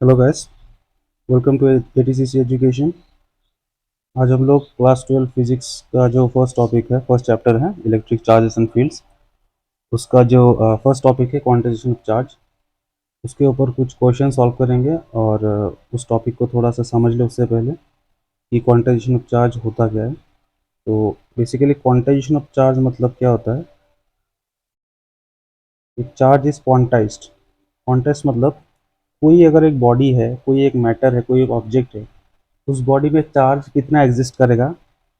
Hello guys, welcome to ATCC education. आज हम लोग क्लास 12 फिजिक्स का जो फर्स्ट टॉपिक है, फर्स्ट चैप्टर है इलेक्ट्रिक चार्जेस एंड फील्ड्स, उसका जो फर्स्ट टॉपिक है क्वांटाइजेशन ऑफ चार्ज, उसके ऊपर कुछ क्वेश्चन सॉल्व करेंगे। और उस टॉपिक को थोड़ा सा समझ लो उससे पहले कि क्वांटाइजेशन ऑफ चार्ज होता क्या है। तो बेसिकली क्वांटाइजेशन ऑफ चार्ज मतलब क्या होता है? एक चार्ज इज क्वांटाइज्ड। क्वांटाइज्ड मतलब कोई अगर एक बॉडी है, कोई एक मैटर है, कोई एक ऑब्जेक्ट है, उस बॉडी में चार्ज कितना एग्जिस्ट करेगा,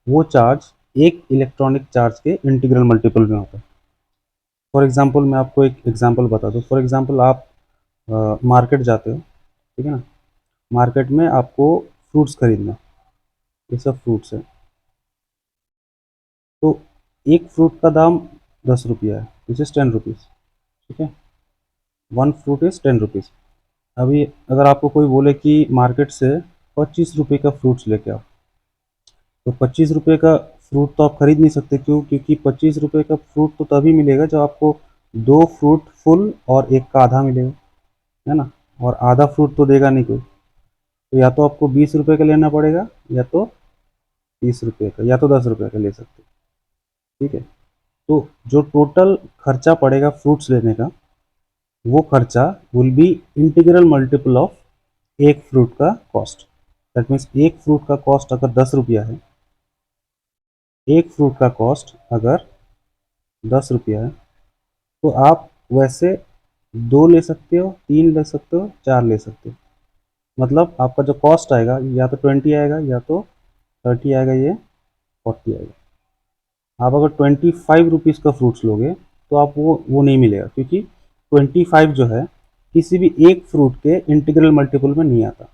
वो चार्ज एक इलेक्ट्रॉनिक चार्ज के इंटीग्रल मल्टीपल में होगा। फॉर एग्जांपल मैं आपको एक एग्जांपल बता दूं। फॉर एग्जांपल आप मार्केट जाते हो, ठीक है ना। मार्केट में आपको फ्रूट्स खरीदना, ये सब फ्रूट्स है। तो एक फ्रूट का दाम 10 रुपया है, विच इज़ 10 रुपीज़, ठीक है। One fruit is 10 rupees. अभी अगर आपको कोई बोले कि मार्केट से 25 रुपये का फ्रूट्स लेके आओ, तो 25 रुपये का फ्रूट तो आप खरीद नहीं सकते। क्यों? क्योंकि 25 रुपये का फ्रूट तो तभी मिलेगा जब आपको दो फ्रूट फुल और एक का आधा मिलेगा, है ना। और आधा फ्रूट तो देगा नहीं कोई। तो या तो आपको 20 रुपये का लेना पड़ेगा, या तो 30 रुपये का, या तो 10 रुपये का ले सकते हो, ठीक है। तो जो टोटल खर्चा पड़ेगा फ्रूट्स लेने का, वो खर्चा will be integral multiple of एक फ्रूट का कॉस्ट। दैट मीन्स एक फ्रूट का कॉस्ट अगर 10 रुपया है, एक फ्रूट का कॉस्ट अगर 10 रुपया है, तो आप वैसे दो ले सकते हो, तीन ले सकते हो, चार ले सकते हो। मतलब आपका जो कॉस्ट आएगा या तो 20 आएगा, या तो 30 आएगा, ये 40 आएगा। आप अगर 25 रुपीज़ का फ्रूट्स लोगे तो आप वो नहीं मिलेगा, क्योंकि 25 जो है किसी भी एक फ्रूट के इंटीग्रल मल्टीपल में नहीं आता।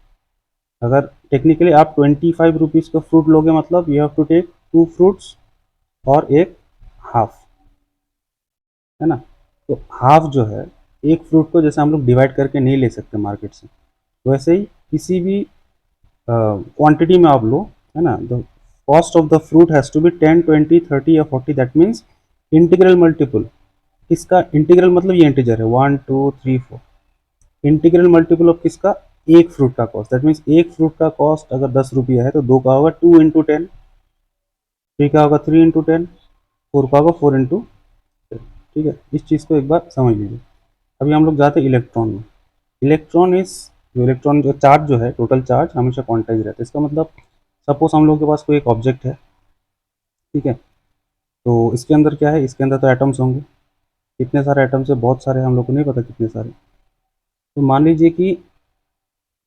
अगर टेक्निकली आप 25 रुपीज़ का फ्रूट लोगे, मतलब you have to take two fruits और एक हाफ, है ना। तो हाफ जो है, एक फ्रूट को जैसे हम लोग डिवाइड करके नहीं ले सकते मार्केट से, वैसे ही किसी भी क्वांटिटी में आप लो, है ना। The cost of the fruit has to be 10, 20, 30 या 40। दैट मीन्स इंटीग्रल मल्टीपल, किसका इंटीग्रल मतलब ये इंटीजर है 1 2 3 4। इंटीग्रल मल्टीपल ऑफ किसका? एक फ्रूट का कॉस्ट। दैट मीन्स एक फ्रूट का कॉस्ट अगर 10 रुपया है, तो दो का होगा 2 × 10, थ्री का होगा 3 × 10, फोर का होगा 4 × 10। ठीक है, इस चीज़ को एक बार समझ लीजिए। अभी हम लोग जाते हैं इलेक्ट्रॉन में। इलेक्ट्रॉन इज जो इलेक्ट्रॉन जो चार्ज जो है, टोटल चार्ज हमेशा क्वांटाइज रहता है। इसका मतलब सपोज हम लोग के पास कोई एक ऑब्जेक्ट है, ठीक है। तो इसके अंदर क्या है? इसके अंदर तो एटम्स होंगे। कितने सारे एटम्स है? बहुत सारे, हम लोग को नहीं पता कितने सारे। तो मान लीजिए कि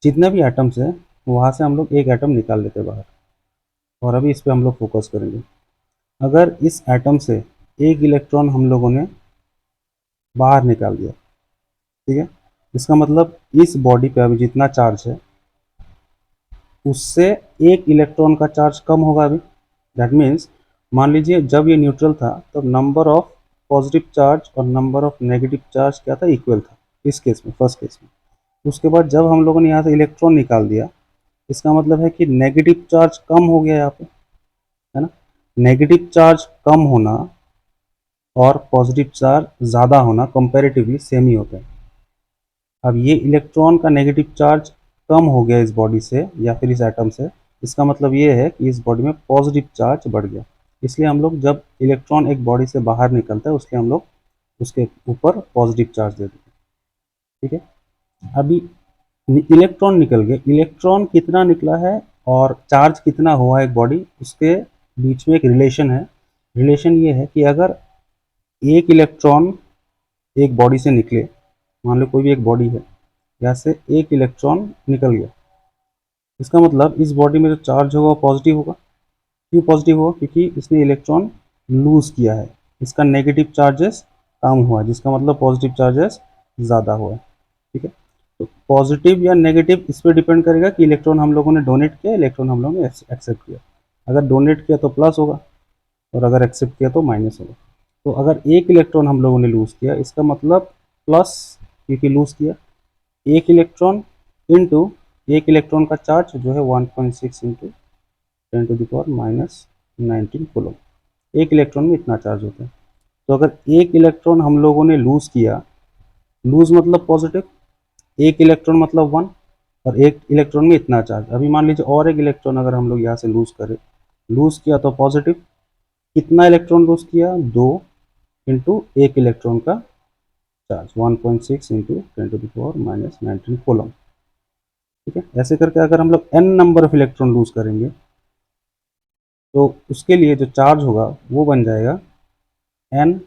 जितने भी एटम्स है, वहाँ से हम लोग एक एटम निकाल लेते हैं बाहर। और अभी इस पे हम लोग फोकस करेंगे। अगर इस एटम से एक इलेक्ट्रॉन हम लोगों ने बाहर निकाल दिया, ठीक है, इसका मतलब इस बॉडी पे अभी जितना चार्ज है, उससे एक इलेक्ट्रॉन का चार्ज कम होगा अभी। दैट मीन्स मान लीजिए जब ये न्यूट्रल था, तो नंबर ऑफ पॉजिटिव चार्ज और नंबर ऑफ नेगेटिव चार्ज क्या था? इक्वल था, इस केस में, फर्स्ट केस में। उसके बाद जब हम लोगों ने यहाँ से इलेक्ट्रॉन निकाल दिया, इसका मतलब है कि नेगेटिव चार्ज कम हो गया यहाँ पे, है ना। नेगेटिव चार्ज कम होना और पॉजिटिव चार्ज ज़्यादा होना कंपैरेटिवली सेम ही होते हैं। अब ये इलेक्ट्रॉन का नेगेटिव चार्ज कम हो गया इस बॉडी से या फिर इस एटम से, इसका मतलब ये है कि इस बॉडी में पॉजिटिव चार्ज बढ़ गया। इसलिए हम लोग जब इलेक्ट्रॉन एक बॉडी से बाहर निकलता है, उसके हम लोग उसके ऊपर पॉजिटिव चार्ज देते हैं, ठीक है। अभी इलेक्ट्रॉन निकल गए, इलेक्ट्रॉन कितना निकला है और चार्ज कितना हुआ है एक बॉडी, उसके बीच में एक रिलेशन है। रिलेशन ये है कि अगर एक इलेक्ट्रॉन एक बॉडी से निकले, मान लो कोई भी एक बॉडी है, यहाँ से एक इलेक्ट्रॉन निकल गया, इसका मतलब इस बॉडी में जो चार्ज होगा वो पॉजिटिव होगा। क्यों पॉजिटिव होगा? क्योंकि इसने इलेक्ट्रॉन लूज किया है, इसका नेगेटिव चार्जेस कम हुआ है, जिसका मतलब पॉजिटिव चार्जेस ज़्यादा हुआ है, ठीक है। तो पॉजिटिव या नेगेटिव इस पर डिपेंड करेगा कि इलेक्ट्रॉन हम लोगों ने डोनेट किया, इलेक्ट्रॉन हम लोगों ने एक्सेप्ट किया। अगर डोनेट किया तो प्लस होगा, और अगर एक्सेप्ट किया तो माइनस होगा। तो अगर एक इलेक्ट्रॉन हम लोगों ने लूज़ किया, इसका मतलब प्लस, क्योंकि लूज़ किया। एक इलेक्ट्रॉन इंटू एक इलेक्ट्रॉन का चार्ज जो है 1.6 इंटू 10⁻⁻19 कूलम। एक इलेक्ट्रॉन में इतना चार्ज होता है। तो अगर एक इलेक्ट्रॉन हम लोगों ने लूज़ किया, लूज़ मतलब पॉजिटिव, एक इलेक्ट्रॉन मतलब 1, और एक इलेक्ट्रॉन में इतना चार्ज। अभी मान लीजिए और एक इलेक्ट्रॉन अगर हम लोग यहाँ से लूज करें, लूज किया तो पॉजिटिव, कितना इलेक्ट्रॉन लूज किया, 2 इंटू एक इलेक्ट्रॉन का चार्ज, 1.6 इंटू 10⁻⁻19 कोलम। ठीक है, ऐसे करके अगर हम लोग n number of electron lose करेंगे तो उसके लिए जो चार्ज होगा वो बन जाएगा n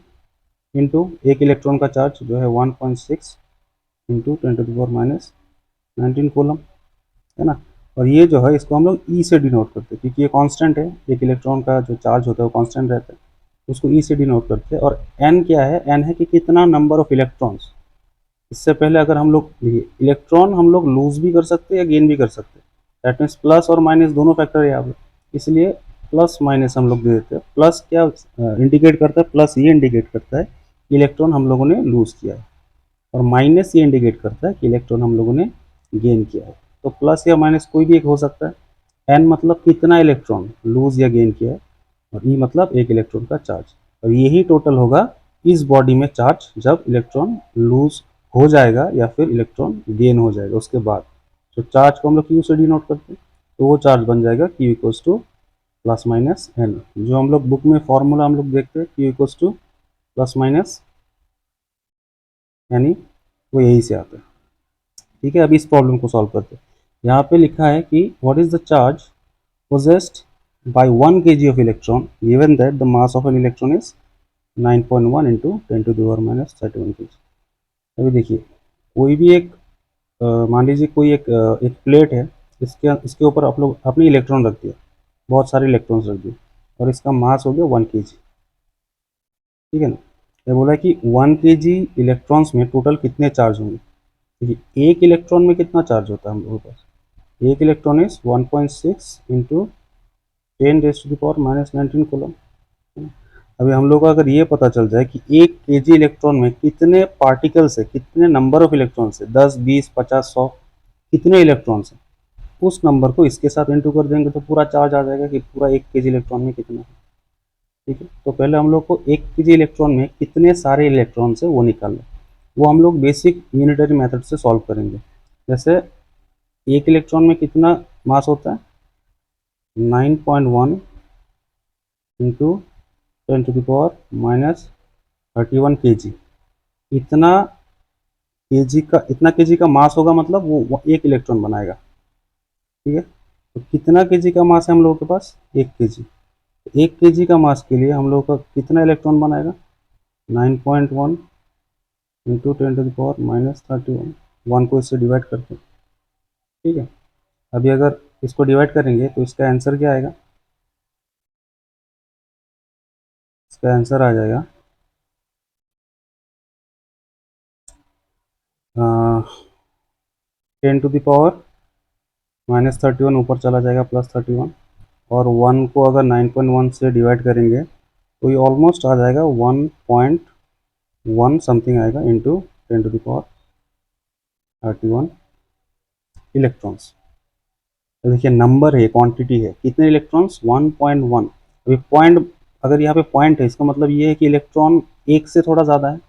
इंटू एक इलेक्ट्रॉन का चार्ज जो है 1.6 इंटू 10⁻⁻19 कोलम, है ना। और ये जो है इसको हम लोग ई से डिनोट करते हैं क्योंकि ये कांस्टेंट है, एक इलेक्ट्रॉन का जो चार्ज होता है वो कांस्टेंट रहता है, उसको ई से डिनोट करते हैं। और एन क्या है, एन है कि कितना नंबर ऑफ इलेक्ट्रॉन्स। इससे पहले अगर हम लोग इलेक्ट्रॉन हम लोग लूज भी कर सकते हैं या गेन भी कर सकते हैं, दैट मीन्स प्लस और माइनस दोनों फैक्टर है यहाँ पे, इसलिए प्लस माइनस हम लोग दे देते हैं। प्लस क्या इंडिकेट करता है, प्लस ये इंडिकेट करता है कि इलेक्ट्रॉन हम लोगों ने लूज किया है, और माइनस ये इंडिकेट करता है कि इलेक्ट्रॉन हम लोगों ने गेन किया है। तो प्लस या माइनस कोई भी एक हो सकता है। एन मतलब कितना इलेक्ट्रॉन लूज या गेन किया है, और ई मतलब एक इलेक्ट्रॉन का चार्ज। और यही टोटल होगा इस बॉडी में चार्ज जब इलेक्ट्रॉन लूज हो जाएगा या फिर इलेक्ट्रॉन गेन हो जाएगा उसके बाद। तो चार्ज को हम लोग क्यू से डिनोट करते हैं, तो वो चार्ज बन जाएगा Q equals to plus minus n. जो हम लोग बुक में फॉर्मूला हम लोग देखते हैं Q equals to plus minus, यानी वो यही से आता है। ठीक है, अभी इस प्रॉब्लम को सॉल्व करते हैं। यहाँ पे लिखा है कि what is the charge possessed by 1 kg of electron given that the mass of an electron is 9.1 into 10⁻31 kg। अभी देखिए कोई भी एक मान लीजिए कोई एक प्लेट है, इसके इसके ऊपर आप लोग अपने इलेक्ट्रॉन रख दिया, बहुत सारे इलेक्ट्रॉन्स रख दिए, और इसका मास हो गया 1 kg। ठीक है ना। ये बोला है कि 1 kg इलेक्ट्रॉन्स में टोटल कितने चार्ज होंगे। देखिए एक इलेक्ट्रॉन में कितना चार्ज होता है हम लोगों के पास, एक इलेक्ट्रॉन इज 1.6 इंटू 10⁻⁻19 कोलम। अभी हम लोग को अगर ये पता चल जाए कि 1 kg इलेक्ट्रॉन में कितने पार्टिकल्स है, कितने नंबर ऑफ इलेक्ट्रॉन्स है, 10 20 50 100 कितने इलेक्ट्रॉन्स है, उस नंबर को इसके साथ इंटू कर देंगे तो पूरा चार्ज आ जाएगा कि पूरा 1 kg इलेक्ट्रॉन में कितना है। ठीक है, तो पहले हम लोग को 1 kg इलेक्ट्रॉन में कितने सारे इलेक्ट्रॉन्स है वो निकालना है। वो हम लोग बेसिक यूनिटरी मेथड से सॉल्व करेंगे। जैसे एक इलेक्ट्रॉन में कितना मास होता है, 9.1 इंटू 10⁻31 kg। इतना केजी का मास होगा, मतलब वो एक इलेक्ट्रॉन बनाएगा। ठीक है, तो कितना केजी का मास है हम लोगों के पास, 1 kg। एक केजी का मास के लिए हम लोग का कितना इलेक्ट्रॉन बनाएगा, 9.1 इंटू 10⁻31, वन को इससे डिवाइड करते हैं। ठीक है, अभी अगर इसको डिवाइड करेंगे तो इसका आंसर क्या आएगा, इसका आंसर आ जाएगा 10⁻31 ऊपर चला जाएगा +31, और 1 को अगर 9.1 से डिवाइड करेंगे तो ये ऑलमोस्ट आ जाएगा 1.1 समथिंग आएगा इंटू 10⁻31 इलेक्ट्रॉन्स। तो देखिए नंबर है, क्वांटिटी है, कितने इलेक्ट्रॉन्स, 1.1। अभी पॉइंट, अगर यहाँ पे पॉइंट है इसका मतलब ये है कि इलेक्ट्रॉन एक से थोड़ा ज़्यादा है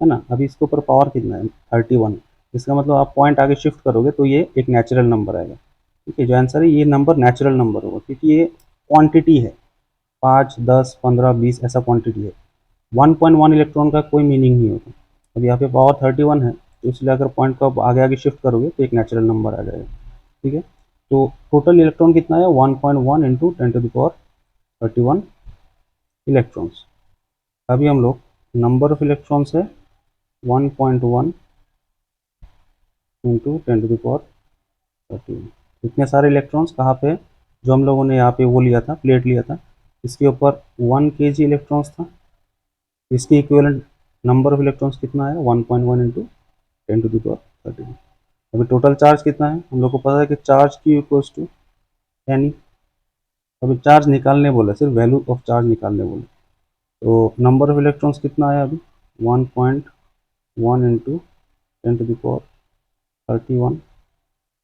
ना। अभी इसके ऊपर पावर कितना है, 31। इसका मतलब आप पॉइंट आगे शिफ्ट करोगे तो ये एक नेचुरल नंबर आएगा। ठीक है, जो आंसर है ये नंबर नेचुरल नंबर होगा क्योंकि ये क्वांटिटी है, 5 10 15 20 ऐसा क्वांटिटी है। 1.1 इलेक्ट्रॉन का कोई मीनिंग नहीं होता। अब यहाँ पे पावर 31 है, तो इसलिए अगर पॉइंट को आप आगे आगे शिफ्ट करोगे तो एक नेचुरल नंबर आ जाएगा। ठीक है, तो टोटल इलेक्ट्रॉन कितना है, 1.1 इंटू 10⁻31 इलेक्ट्रॉन्स। अभी हम लोग नंबर ऑफ इलेक्ट्रॉन्स है 1.1 इंटू 10⁻31। इतने सारे इलेक्ट्रॉन्स कहाँ पे, जो हम लोगों ने यहाँ पे वो लिया था, प्लेट लिया था, इसके ऊपर 1 kg इलेक्ट्रॉन्स था, इसके इक्विवेलेंट नंबर ऑफ इलेक्ट्रॉन्स कितना है, 1.1 इंटू 10⁻31। अभी टोटल चार्ज कितना है, हम लोग को पता है कि चार्ज Q इक्वल्स टू यानी, अभी चार्ज निकालने बोला, सिर्फ वैल्यू ऑफ चार्ज निकालने बोले, तो नंबर ऑफ इलेक्ट्रॉन्स कितना आया अभी, 1.1 इंटू 10⁻31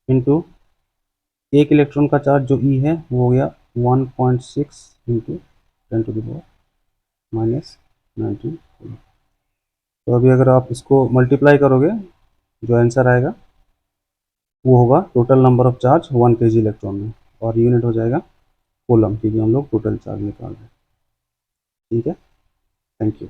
इंटू एक इलेक्ट्रॉन का चार्ज जो ई है वो हो गया 1.6 इंटू 10⁻⁻19। तो अभी अगर आप इसको मल्टीप्लाई करोगे जो आंसर आएगा वो होगा total number of charge 1 kg electron में, और यूनिट हो जाएगा कूलम, क्योंकि हम लोग टोटल चार्ज निकाल रहे हैं। ठीक है, थैंक यू।